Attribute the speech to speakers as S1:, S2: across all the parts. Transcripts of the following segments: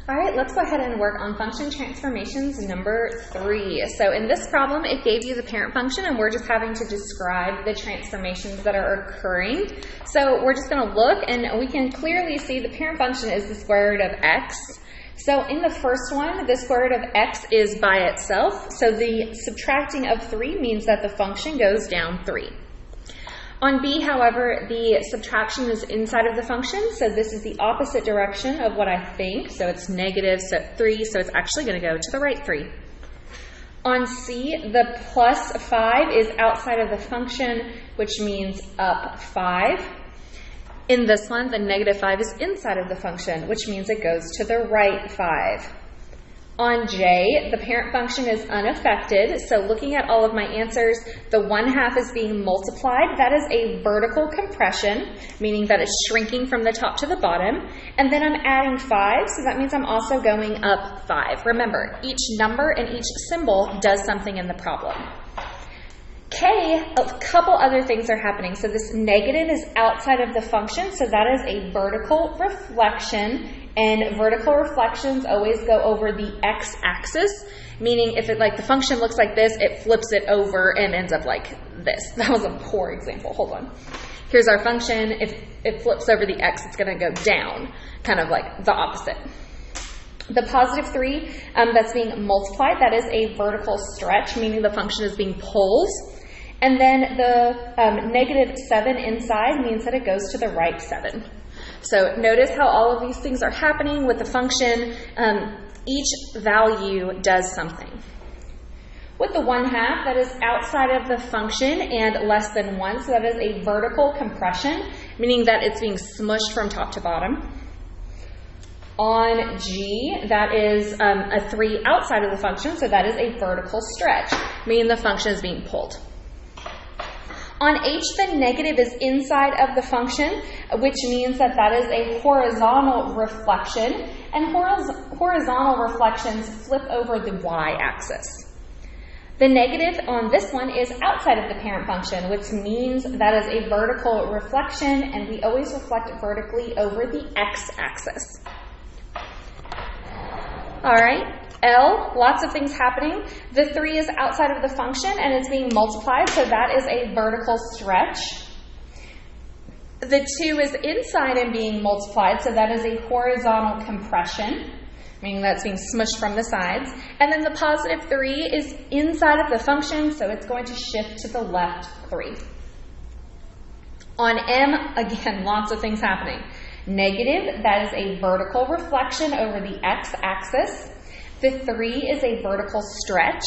S1: All right, let's go ahead and work on function transformations number 3. So in this problem, it gave you the parent function, and we're just having to describe the transformations that are occurring. So we're just going to look, and we can clearly see the parent function is the square root of x. So in the first one, the square root of x is by itself. So the subtracting of 3 means that the function goes down 3. On B, however, the subtraction is inside of the function, so this is the opposite direction of what I think. So it's negative 3, so it's actually going to go to the right 3. On C, the plus 5 is outside of the function, which means up 5. In this one, the negative 5 is inside of the function, which means it goes to the right 5. On J, the parent function is unaffected, so looking at all of my answers, the 1/2 is being multiplied. That is a vertical compression, meaning that it's shrinking from the top to the bottom. And then I'm adding 5, so that means I'm also going up 5. Remember, each number and each symbol does something in the problem. K, a couple other things are happening. So this negative is outside of the function, so that is a vertical reflection, and vertical reflections always go over the x-axis, meaning if it the function looks like this, it flips it over and ends up like this. That was a poor example. Hold on. Here's our function. If it flips over the x, it's going to go down, kind of like the opposite. The positive 3 that's being multiplied, that is a vertical stretch, meaning the function is being pulled. And then the negative 7 inside means that it goes to the right 7. So notice how all of these things are happening with the function. Each value does something. With the 1/2, that is outside of the function and less than 1, so that is a vertical compression, meaning that it's being smushed from top to bottom. On G, that is a 3 outside of the function, so that is a vertical stretch, meaning the function is being pulled. On H, the negative is inside of the function, which means that that is a horizontal reflection, and horizontal reflections flip over the y-axis. The negative on this one is outside of the parent function, which means that is a vertical reflection, and we always reflect vertically over the x-axis. All right. L, lots of things happening. The 3 is outside of the function and it's being multiplied, so that is a vertical stretch. The 2 is inside and being multiplied, so that is a horizontal compression, meaning that's being smushed from the sides. And then the positive 3 is inside of the function, so it's going to shift to the left 3. On M, again, lots of things happening. Negative, that is a vertical reflection over the x-axis. The 3 is a vertical stretch.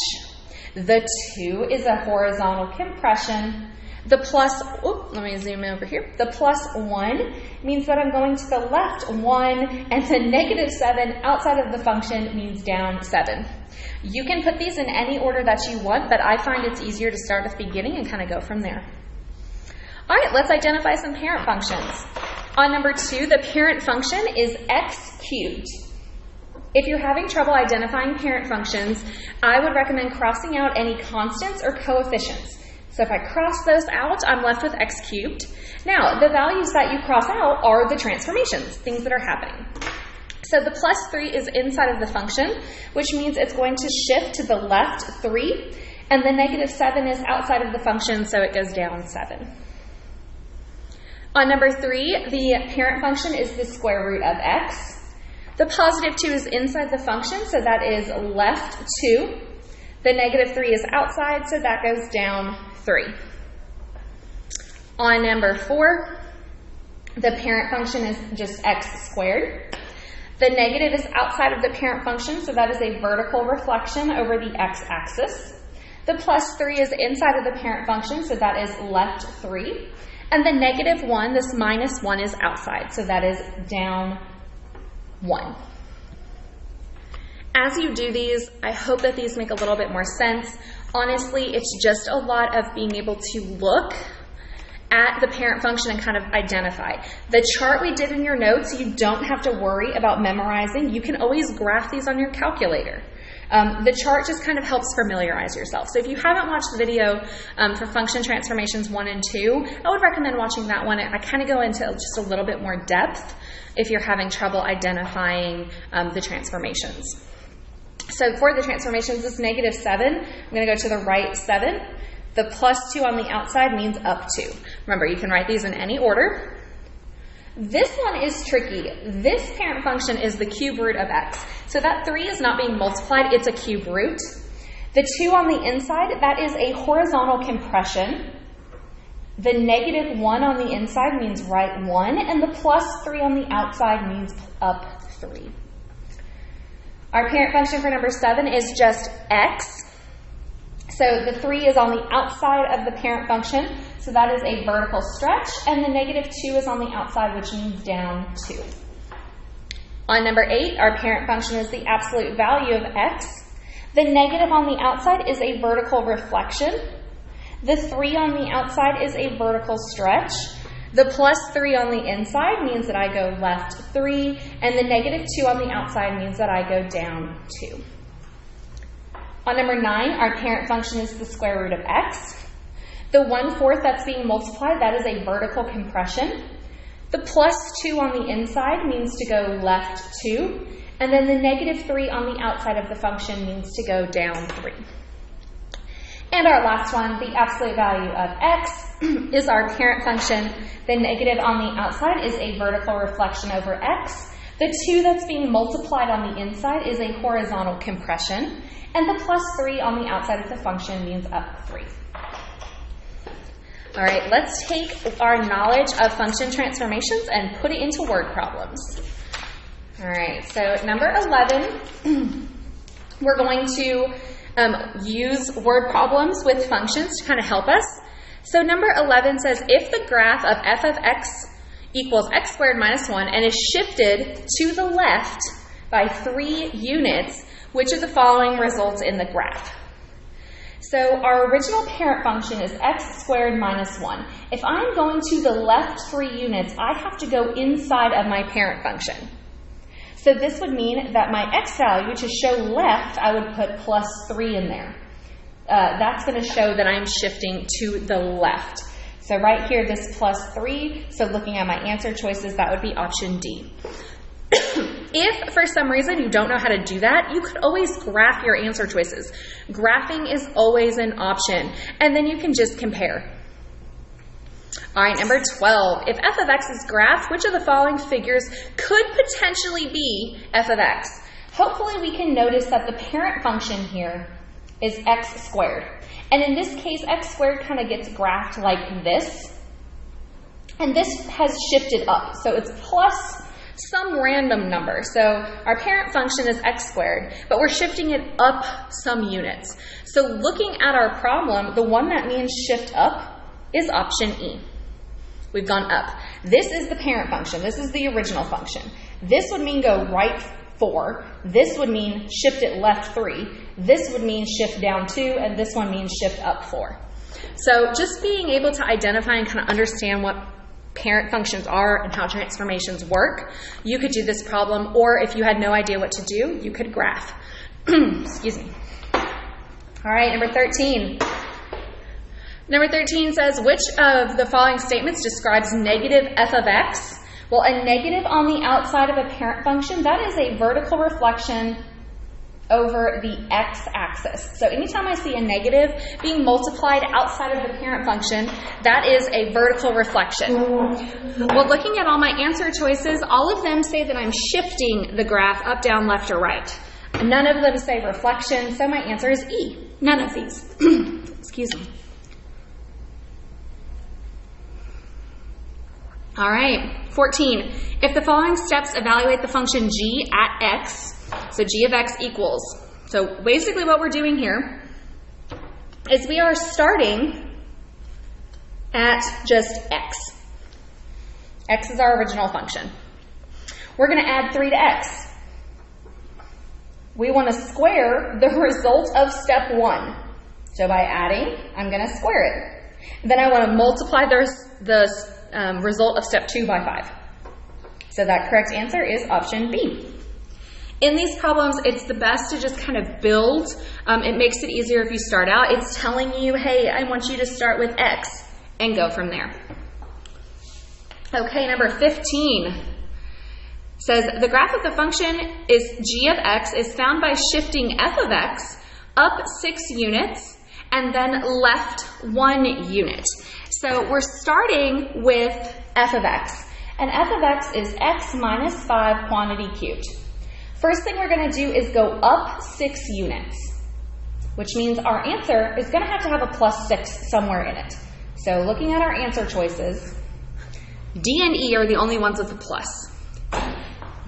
S1: The 2 is a horizontal compression. The plus, let me zoom over here. The plus 1 means that I'm going to the left 1, and the negative 7 outside of the function means down 7. You can put these in any order that you want, but I find it's easier to start at the beginning and kind of go from there. All right, let's identify some parent functions. On number 2, the parent function is x cubed. If you're having trouble identifying parent functions, I would recommend crossing out any constants or coefficients. So if I cross those out, I'm left with x cubed. Now, the values that you cross out are the transformations, things that are happening. So the plus 3 is inside of the function, which means it's going to shift to the left 3, and the negative 7 is outside of the function, so it goes down 7. On number 3, the parent function is the square root of x. The positive 2 is inside the function, so that is left 2. The negative 3 is outside, so that goes down 3. On number 4, the parent function is just x squared. The negative is outside of the parent function, so that is a vertical reflection over the x-axis. The plus 3 is inside of the parent function, so that is left 3. And the negative 1, this minus 1, is outside, so that is down 1. As you do these, I hope that these make a little bit more sense. Honestly, it's just a lot of being able to look at the parent function and kind of identify. The chart we did in your notes, you don't have to worry about memorizing. You can always graph these on your calculator. The chart just kind of helps familiarize yourself. So if you haven't watched the video for function transformations 1 and 2, I would recommend watching that one. I kind of go into just a little bit more depth if you're having trouble identifying the transformations. So for the transformations, this -7, I'm going to go to the right 7. The +2 on the outside means up 2. Remember, you can write these in any order. This one is tricky. This parent function is the cube root of x. So that 3 is not being multiplied, it's a cube root. The 2 on the inside, that is a horizontal compression. The -1 on the inside means right 1, and the +3 on the outside means up 3. Our parent function for number 7 is just x. So the 3 is on the outside of the parent function, so that is a vertical stretch, and the -2 is on the outside, which means down 2. On number 8, our parent function is the absolute value of x. The negative on the outside is a vertical reflection. The 3 on the outside is a vertical stretch. The +3 on the inside means that I go left 3, and the -2 on the outside means that I go down 2. On number 9, our parent function is the square root of x. The 1/4 that's being multiplied, that is a vertical compression. The +2 on the inside means to go left 2, and then the -3 on the outside of the function means to go down 3. And our last one, the absolute value of x, is our parent function. The negative on the outside is a vertical reflection over x. The 2 that's being multiplied on the inside is a horizontal compression. And the +3 on the outside of the function means up 3. All right, let's take our knowledge of function transformations and put it into word problems. All right, so number 11, we're going to use word problems with functions to kind of help us. So number 11 says, if the graph of f of x equals x squared minus 1 and is shifted to the left by 3 units, which of the following results in the graph? So our original parent function is x squared minus 1. If I'm going to the left 3 units, I have to go inside of my parent function. So this would mean that my x value, to show left, I would put +3 in there. That's going to show that I'm shifting to the left. So right here, this +3, so looking at my answer choices, that would be option D. If for some reason you don't know how to do that, you could always graph your answer choices. Graphing is always an option, and then you can just compare. All right, number 12. If f of x is graphed, which of the following figures could potentially be f of x? Hopefully we can notice that the parent function here is x squared. And in this case, x squared kind of gets graphed like this. And this has shifted up, so it's plus some random number. So our parent function is x squared, but we're shifting it up some units. So looking at our problem, the one that means shift up is option E. We've gone up. This is the parent function. This is the original function. This would mean go right 4. This would mean shift it left 3. This would mean shift down 2, and this one means shift up 4. So just being able to identify and kind of understand what parent functions are and how transformations work, you could do this problem, or if you had no idea what to do, you could graph. Excuse me. All right, number 13. Number 13 says, which of the following statements describes negative f of x? Well, a negative on the outside of a parent function, that is a vertical reflection over the x-axis. So anytime I see a negative being multiplied outside of the parent function, that is a vertical reflection. Well, looking at all my answer choices, all of them say that I'm shifting the graph up, down, left, or right. None of them say reflection, so my answer is E. None of these. Excuse me. All right, 14. If the following steps evaluate the function g at x, so g of x equals. So basically what we're doing here is we are starting at just x. X is our original function. We're going to add 3 to x. We want to square the result of step 1. So by adding, I'm going to square it. Then I want to multiply the result of step 2 by 5. So that correct answer is option B. In these problems, it's the best to just kind of build. It makes it easier if you start out. It's telling you, hey, I want you to start with X and go from there. Okay, number 15 says the graph of the function is g of x is found by shifting f of x up 6 units and then left 1 unit. So we're starting with f of x, and f of x is x minus 5 quantity cubed. First thing we're going to do is go up 6 units, which means our answer is going to have a plus 6 somewhere in it. So looking at our answer choices, D and E are the only ones with a plus.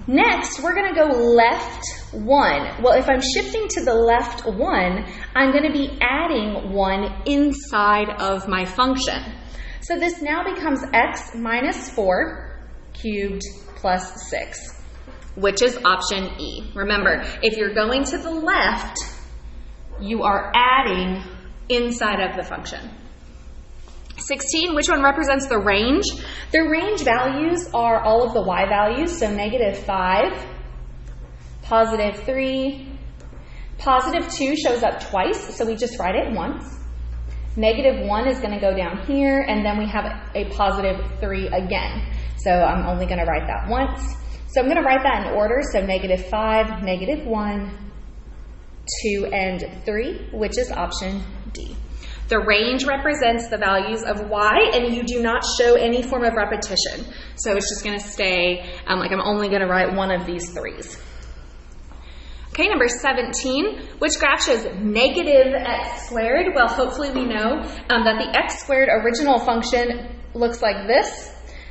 S1: Next, we're going to go left 1. Well, if I'm shifting to the left 1, I'm going to be adding 1 inside of my function. So this now becomes x minus 4 cubed plus 6, which is option E. Remember, if you're going to the left, you are adding inside of the function. 16, which one represents the range? The range values are all of the y values, so negative 5, positive 3, positive 2 shows up twice, so we just write it once. Negative 1 is going to go down here, and then we have a positive 3 again. So I'm only going to write that once. So I'm going to write that in order, so negative 5, negative 1, 2, and 3, which is option D. The range represents the values of y, and you do not show any form of repetition. So it's just going to stay like I'm only going to write one of these 3s. Okay, number 17, which graph shows negative x squared? Well, hopefully we know that the x squared original function looks like this.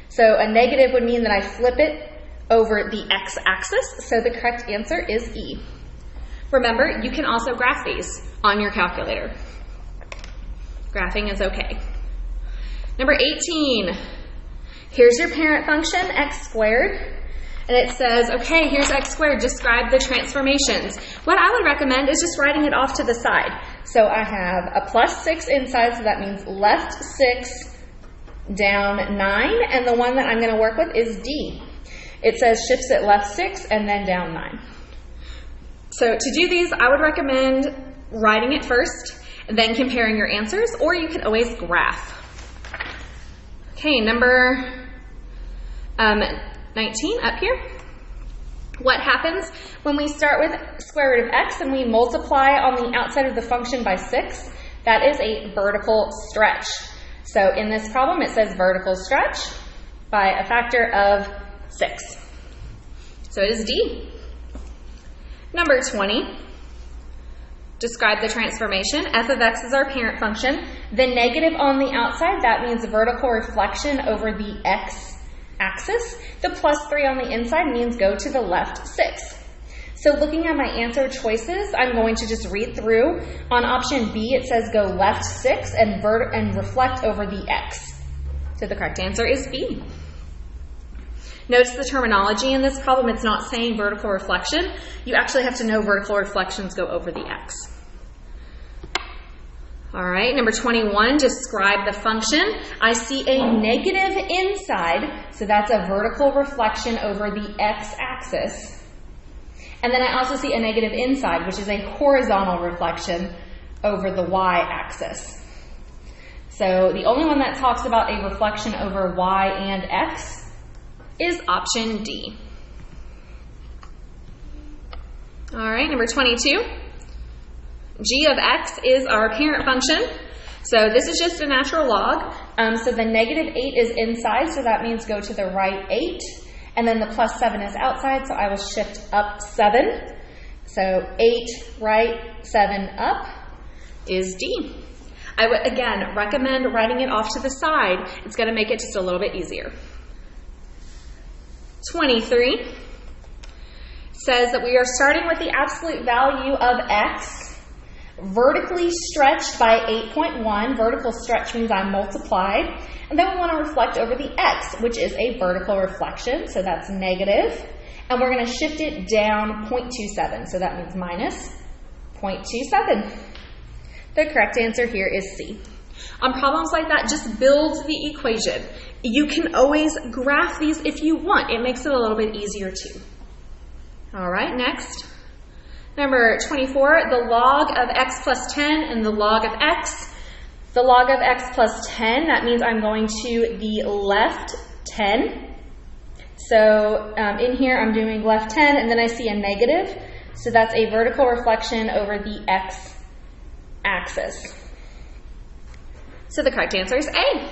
S1: So a negative would mean that I flip it over the x-axis, so the correct answer is E. Remember, you can also graph these on your calculator. Graphing is okay. Number 18, here's your parent function, x squared, and it says, okay, here's x squared, describe the transformations. What I would recommend is just writing it off to the side. So I have a plus 6 inside, so that means left 6, down 9, and the one that I'm going to work with is D. It says shifts it left 6 and then down 9. So to do these, I would recommend writing it first, and then comparing your answers, or you can always graph. Okay, number 19 up here. What happens when we start with square root of x and we multiply on the outside of the function by 6? That is a vertical stretch. So in this problem, it says vertical stretch by a factor of 6. So it is D. Number 20. Describe the transformation. F of x is our parent function. The negative on the outside, that means vertical reflection over the x-axis. The plus 3 on the inside means go to the left 6. So looking at my answer choices, I'm going to just read through. On option B, it says go left 6 and reflect over the x. So the correct answer is B. Notice the terminology in this problem. It's not saying vertical reflection. You actually have to know vertical reflections go over the x. All right, number 21, describe the function. I see a negative inside, so that's a vertical reflection over the x-axis. And then I also see a negative inside, which is a horizontal reflection over the y-axis. So the only one that talks about a reflection over y and x is option D. All right, number 22. G of x is our parent function. So this is just a natural log. So the negative 8 is inside, so that means go to the right 8. And then the plus 7 is outside, so I will shift up 7. So 8 right, 7 up is D. I would, again, recommend writing it off to the side. It's going to make it just a little bit easier. 23 says that we are starting with the absolute value of x vertically stretched by 8.1. Vertical stretch means I multiplied. And then we want to reflect over the x, which is a vertical reflection, so that's negative. And we're going to shift it down 0.27, so that means minus 0.27. The correct answer here is C. On problems like that, just build the equation. You can always graph these if you want. It makes it a little bit easier too. All right, next. Number 24, the log of x plus 10 and the log of x. The log of x plus 10, that means I'm going to the left 10. So in here I'm doing left 10 and then I see a negative. So that's a vertical reflection over the x axis. So the correct answer is A.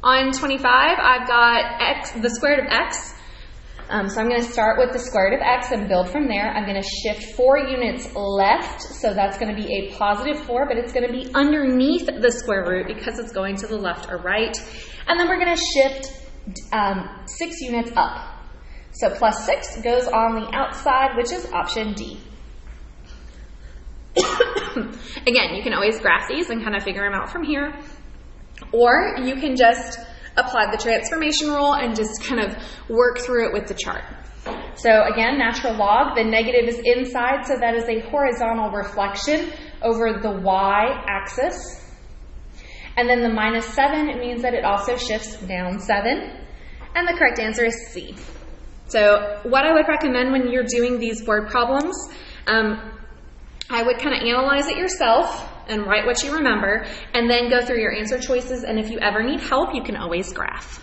S1: On 25, I've got x, the square root of x. So I'm going to start with the square root of x and build from there. I'm going to shift 4 units left, so that's going to be a positive 4, but it's going to be underneath the square root because it's going to the left or right. And then we're going to shift 6 units up. So plus 6 goes on the outside, which is option D. Again, you can always graph these and kind of figure them out from here, or you can just apply the transformation rule and just kind of work through it with the chart. So again, natural log, the negative is inside, so that is a horizontal reflection over the y-axis. And then the minus 7, it means that it also shifts down 7. And the correct answer is C. So what I would recommend when you're doing these word problems, I would kind of analyze it yourself and write what you remember, and then go through your answer choices, and if you ever need help, you can always graph.